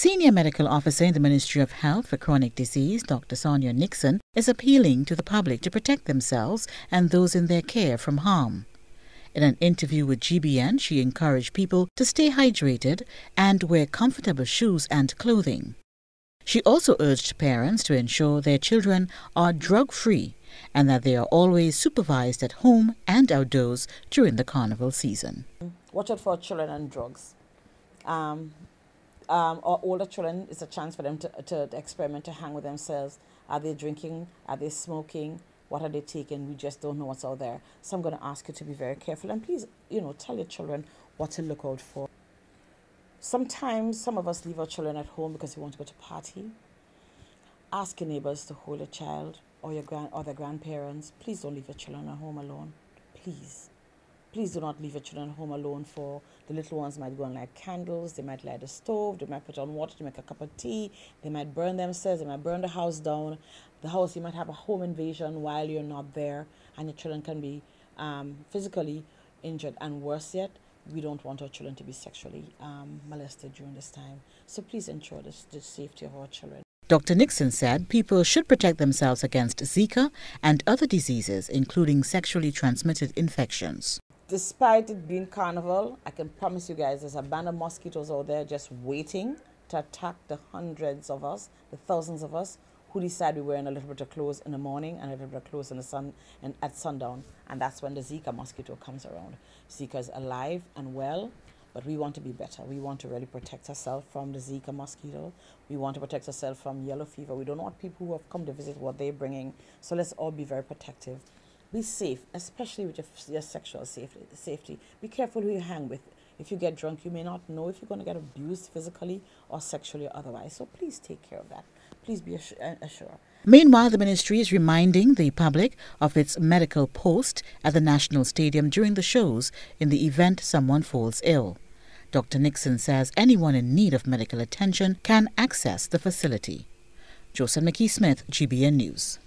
Senior Medical Officer in the Ministry of Health for Chronic Disease, Dr. Sonia Nixon, is appealing to the public to protect themselves and those in their care from harm. In an interview with GBN, she encouraged people to stay hydrated and wear comfortable shoes and clothing. She also urged parents to ensure their children are drug-free and that they are always supervised at home and outdoors during the carnival season. Watch out for children and drugs. Or older children, it's a chance for them to experiment, to hang with themselves. Are they drinking? Are they smoking? What are they taking? We just don't know what's out there. So I'm going to ask you to be very careful. And please, tell your children what to look out for. Sometimes some of us leave our children at home because we want to go to party. Ask your neighbors to hold a child or their grandparents. Please don't leave your children at home alone. Please. Please do not leave your children home alone. For the little ones might go and light candles, they might light the stove, they might put on water to make a cup of tea, they might burn themselves, they might burn the house down. The house, you might have a home invasion while you're not there, and your children can be physically injured. And worse yet, we don't want our children to be sexually molested during this time. So please ensure the safety of our children. Dr. Nixon said people should protect themselves against Zika and other diseases, including sexually transmitted infections. Despite it being carnival, I can promise you guys there's a band of mosquitoes out there just waiting to attack the hundreds of us, the thousands of us who decide we're wearing a little bit of clothes in the morning and a little bit of clothes in the sun and at sundown. And that's when the Zika mosquito comes around. Zika is alive and well, but we want to be better. We want to really protect ourselves from the Zika mosquito. We want to protect ourselves from yellow fever. We don't want people who have come to visit what they're bringing. So let's all be very protective. Be safe, especially with your sexual safety. Be careful who you hang with. If you get drunk, you may not know if you're going to get abused physically or sexually or otherwise. So please take care of that. Please be assured. Meanwhile, the ministry is reminding the public of its medical post at the National Stadium during the shows in the event someone falls ill. Dr. Nixon says anyone in need of medical attention can access the facility. Joseph McKee-Smith, GBN News.